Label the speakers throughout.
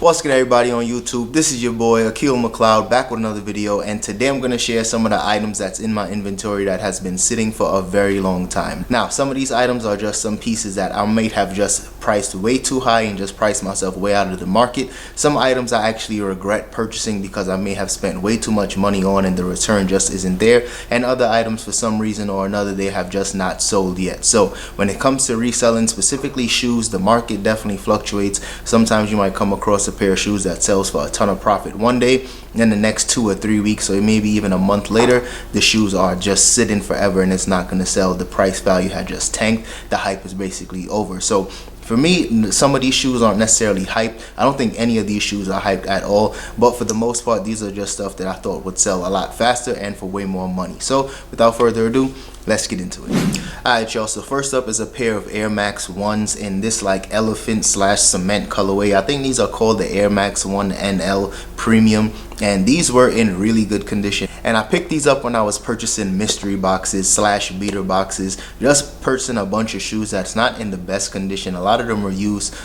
Speaker 1: What's good, everybody on YouTube? This is your boy Akil McLeod back with another video, and today I'm going to share some of the items that's in my inventory that has been sitting for a very long time. Now, some of these items are just some pieces that I may have just priced way too high and just priced myself way out of the market. Some items I actually regret purchasing because I may have spent way too much money on and the return just isn't there, and other items for some reason or another they have just not sold yet. So when it comes to reselling, specifically shoes, the market definitely fluctuates. Sometimes you might come across a pair of shoes that sells for a ton of profit one day, then the next 2 or 3 weeks or maybe even a month later the shoes are just sitting forever and it's not going to sell. The price value had just tanked. The hype is basically over. So for me, some of these shoes aren't necessarily hyped. I don't think any of these shoes are hyped at all, but for the most part these are just stuff that I thought would sell a lot faster and for way more money. So without further ado, let's get into it. Alright y'all, so first up is a pair of Air Max 1s in this like elephant / cement colorway. I think these are called the Air Max 1 NL Premium, and these were in really good condition. And I picked these up when I was purchasing mystery boxes / beater boxes, just purchasing a bunch of shoes that's not in the best condition. A lot of them were used.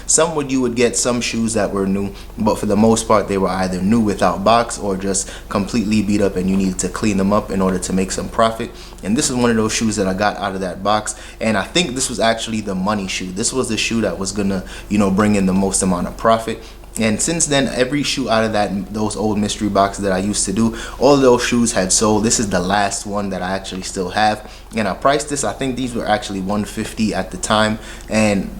Speaker 1: You would get some shoes that were new, but for the most part they were either new without box or just completely beat up and you needed to clean them up in order to make some profit. And this is one of those shoes that I got out of that box, and I think this was actually the money shoe. This was the shoe that was gonna, bring in the most amount of profit. And since then, every shoe out of those old mystery boxes that I used to do, all of those shoes had sold. This is the last one that I actually still have, and I priced this. I think these were actually $150 at the time, and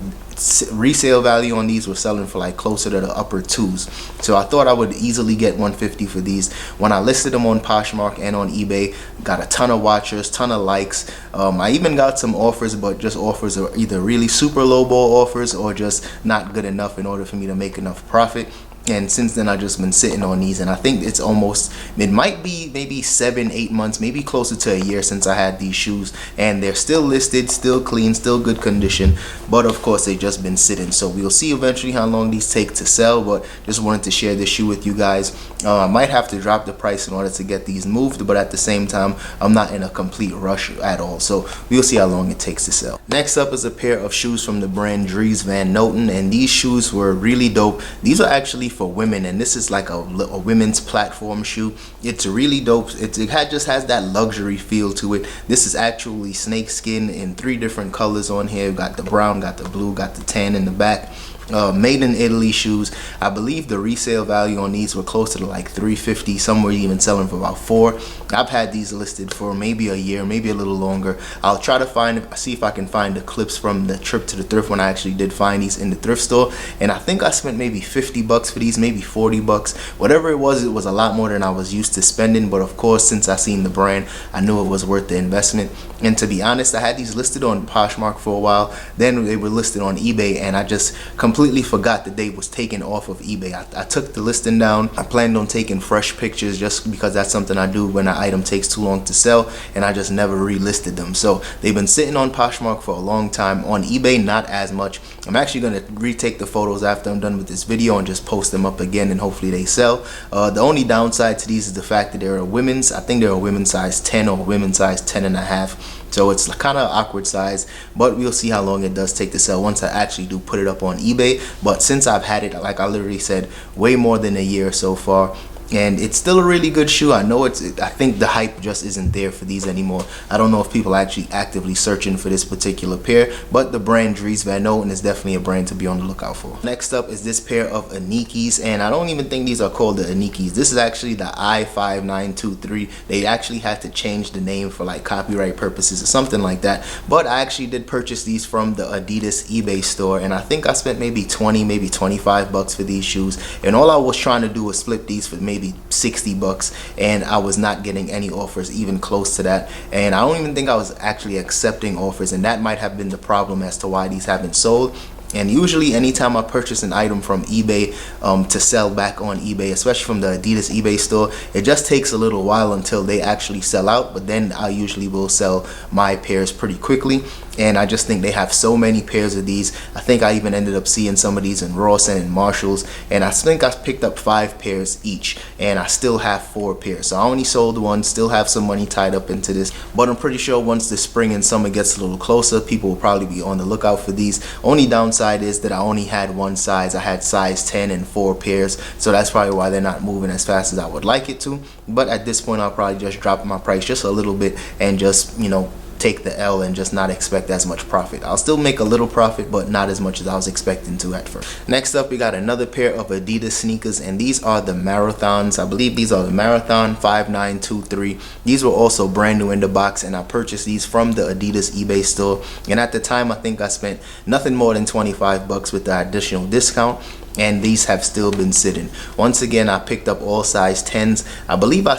Speaker 1: resale value on these were selling for like closer to the upper 2s. So I thought I would easily get $150 for these. When I listed them on Poshmark and on eBay, got a ton of watchers, ton of likes. I even got some offers, but just offers are either really super low ball offers or just not good enough in order for me to make enough profit. And since then I've just been sitting on these, and I think it might be maybe 7-8 months, maybe closer to a year since I had these shoes, and they're still listed, still clean, still good condition, but of course they've just been sitting. So we'll see eventually how long these take to sell, but just wanted to share this shoe with you guys. I might have to drop the price in order to get these moved, but at the same time I'm not in a complete rush at all, so we'll see how long it takes to sell. Next up is a pair of shoes from the brand Dries Van Noten, and these shoes were really dope. These are actually for women, and this is like a women's platform shoe. It's really dope. It just has that luxury feel to it. This is actually snakeskin in 3 different colors on here. Got the brown, got the blue, got the tan in the back. Made in Italy shoes. I believe the resale value on these were closer to like $350. Some were even selling for about $4. I've had these listed for maybe a year, maybe a little longer. I'll try to see if I can find the clips from the trip to the thrift when I actually did find these in the thrift store, and I think I spent maybe $50 for these, maybe $40. Whatever it was a lot more than I was used to spending, but of course since I seen the brand I knew it was worth the investment. And to be honest, I had these listed on Poshmark for a while, then they were listed on eBay, and I just completely forgot that they was taken off of eBay. I took the listing down. I planned on taking fresh pictures just because that's something I do when an item takes too long to sell, and I just never relisted them. So they've been sitting on Poshmark for a long time. On eBay, not as much. I'm actually going to retake the photos after I'm done with this video and just post them up again, and hopefully they sell. The only downside to these is the fact that they're a women's, I think they're a women's size 10 or women's size 10.5. So it's kind of awkward size, but we'll see how long it does take to sell once I actually do put it up on eBay. But since I've had it, like I literally said, way more than a year so far, and it's still a really good shoe. I know I think the hype just isn't there for these anymore. I don't know if people are actually actively searching for this particular pair, but the brand Dries Van Noten is definitely a brand to be on the lookout for. Next up is this pair of Anikis, and I don't even think these are called the Anikis. This is actually the I5923. They actually had to change the name for like copyright purposes or something like that, but I actually did purchase these from the Adidas eBay store, and I think I spent maybe 20, maybe $25 for these shoes, and all I was trying to do was flip these for maybe $60, and I was not getting any offers even close to that, and I don't even think I was actually accepting offers, and that might have been the problem as to why these haven't sold. And usually anytime I purchase an item from eBay to sell back on eBay, especially from the Adidas eBay store, it just takes a little while until they actually sell out, but then I usually will sell my pairs pretty quickly. and I just think they have so many pairs of these. I think I even ended up seeing some of these in Ross and in Marshalls, and I think I picked up 5 pairs each, and I still have 4 pairs. So I only sold one, still have some money tied up into this, but I'm pretty sure once the spring and summer gets a little closer, people will probably be on the lookout for these. Only downside is that I only had one size. I had size 10 and 4 pairs, so that's probably why they're not moving as fast as I would like it to. But at this point, I'll probably just drop my price just a little bit and just, you know, take the L and just not expect as much profit. I'll still make a little profit, but not as much as I was expecting to at first. Next up, we got another pair of Adidas sneakers, and these are the Marathons. I believe these are the Marathon 5923. These were also brand new in the box, and I purchased these from the Adidas eBay store, and at the time I think I spent nothing more than 25 bucks with the additional discount, and these have still been sitting. Once again, I picked up all size 10s. I believe I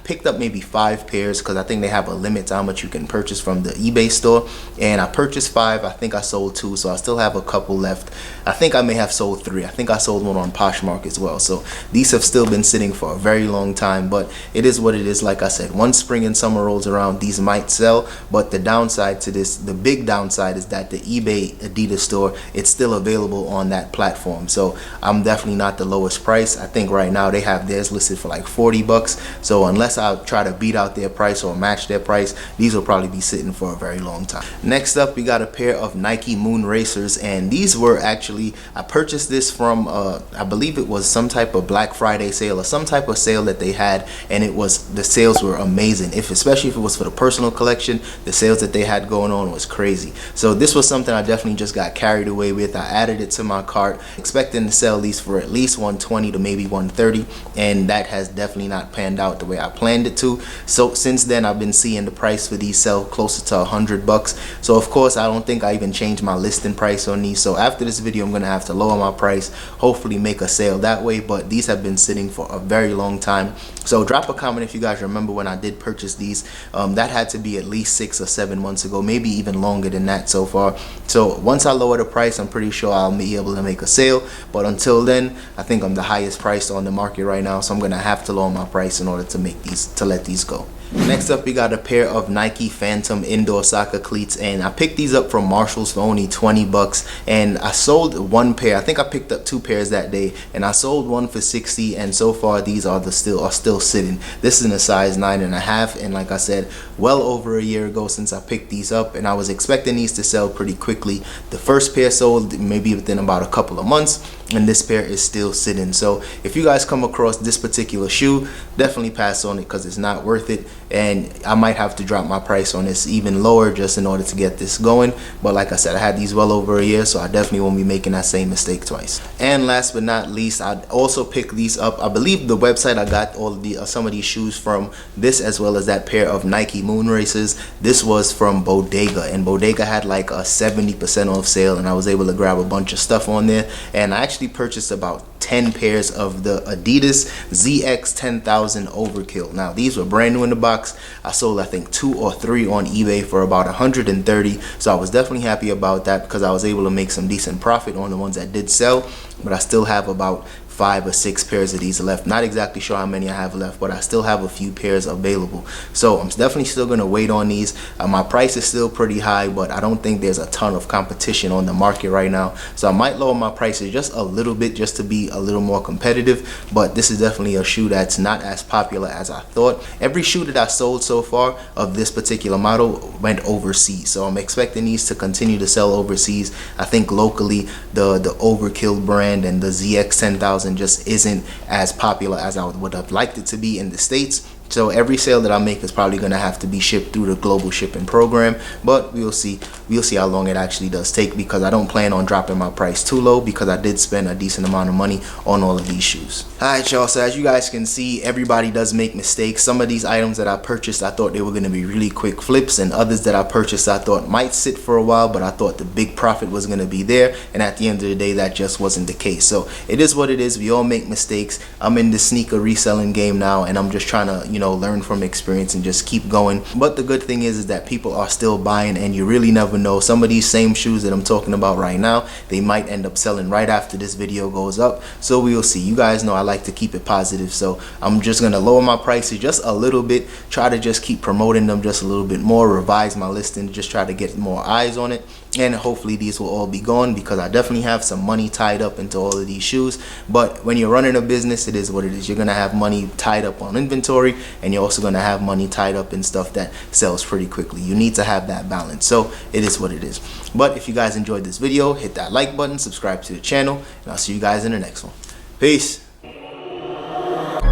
Speaker 1: picked up maybe 5 pairs because I think they have a limit to how much you can purchase from the eBay store, and I purchased 5. I think I sold 2, so I still have a couple left. I think I may have sold 3. I think I sold one on Poshmark as well. So these have still been sitting for a very long time, but it is what it is. Like I said, once spring and summer rolls around, these might sell, but the downside to this, the big downside, is that the eBay Adidas store, it's still available on that platform. So I'm definitely not the lowest price. I think right now they have theirs listed for like 40 bucks. So unless I try to beat out their price or match their price, these will probably be sitting for a very long time. Next up, we got a pair of Nike Moon Racers, and these were actually, I purchased this from I believe it was some type of Black Friday sale or some type of sale that they had, and it was, the sales were amazing. Especially if it was for the personal collection, the sales that they had going on was crazy. So this was something I definitely just got carried away with. I added it to my cart, expecting to sell these for at least 120 to maybe 130, and that has definitely not panned out the way I planned it to. So since then, I've been seeing the price for these sell closer to 100 bucks. So of course, I don't think I even changed my listing price on these. So after this video, I'm gonna have to lower my price, hopefully make a sale that way. But these have been sitting for a very long time. So drop a comment if you guys remember when I did purchase these. That had to be at least 6 or 7 months ago, maybe even longer than that so far. So once I lower the price, I'm pretty sure I'll be able to make a sale. But until then, I think I'm the highest priced on the market right now, so I'm gonna have to lower my price in order to make these, to let these go. Next up, we got a pair of Nike Phantom indoor soccer cleats, and I picked these up from Marshalls for only 20 bucks, and I sold 1 pair. I think I picked up 2 pairs that day, and I sold 1 for 60, and so far these are still sitting. This is in a size 9.5, and like I said, well over a year ago since I picked these up, and I was expecting these to sell pretty quickly. The first pair sold maybe within about a couple of months, and this pair is still sitting. So if you guys come across this particular shoe, definitely pass on it because it's not worth it, and I might have to drop my price on this even lower just in order to get this going. But like I said, I had these well over a year, so I definitely won't be making that same mistake twice. And last but not least, I also picked these up. I believe the website I got all of the some of these shoes from, this as well as that pair of Nike Moon Racers, this was from Bodega, and Bodega had like a 70% off sale, and I was able to grab a bunch of stuff on there, and I actually purchased about 10 pairs of the Adidas ZX 10,000 Overkill. Now these were brand new in the box. I sold I think 2 or 3 on eBay for about 130, so I was definitely happy about that because I was able to make some decent profit on the ones that did sell. But I still have about 5 or 6 pairs of these left. Not exactly sure how many I have left, but I still have a few pairs available. So I'm definitely still going to wait on these. My price is still pretty high, but I don't think there's a ton of competition on the market right now. So I might lower my prices just a little bit just to be a little more competitive. But this is definitely a shoe that's not as popular as I thought. Every shoe that I sold so far of this particular model went overseas. So I'm expecting these to continue to sell overseas. I think locally the Overkill brand and the ZX 10,000 just isn't as popular as I would have liked it to be in the States. So every sale that I make is probably going to have to be shipped through the global shipping program, but we'll see how long it actually does take, because I don't plan on dropping my price too low because I did spend a decent amount of money on all of these shoes. Alright y'all, so as you guys can see, everybody does make mistakes. Some of these items that I purchased, I thought they were going to be really quick flips, and others that I purchased I thought might sit for a while, but I thought the big profit was going to be there, and at the end of the day that just wasn't the case. So it is what it is. We all make mistakes. I'm in the sneaker reselling game now, and I'm just trying to you know, learn from experience and just keep going. But the good thing is that people are still buying, and you really never know. Some of these same shoes that I'm talking about right now, they might end up selling right after this video goes up. So we will see. You guys know I like to keep it positive, so I'm just gonna lower my prices just a little bit, try to just keep promoting them just a little bit more, revise my listing, just try to get more eyes on it, and hopefully these will all be gone, because I definitely have some money tied up into all of these shoes. But when you're running a business, it is what it is. You're gonna have money tied up on inventory, and you're also gonna have money tied up in stuff that sells pretty quickly. You need to have that balance, so it is what it is. But if you guys enjoyed this video, hit that like button, subscribe to the channel, and I'll see you guys in the next one. Peace.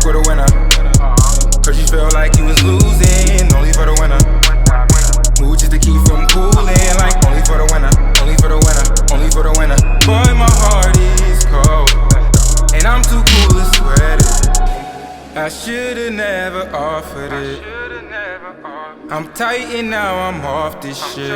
Speaker 2: For the winner, cause you felt like you was losing, only for the winner. Move just to keep from cooling, like only for the winner, only for the winner, only for the winner. Boy, my heart is cold, and I'm too cool to sweat it. I should've never offered it. I'm tight and now I'm off this shit.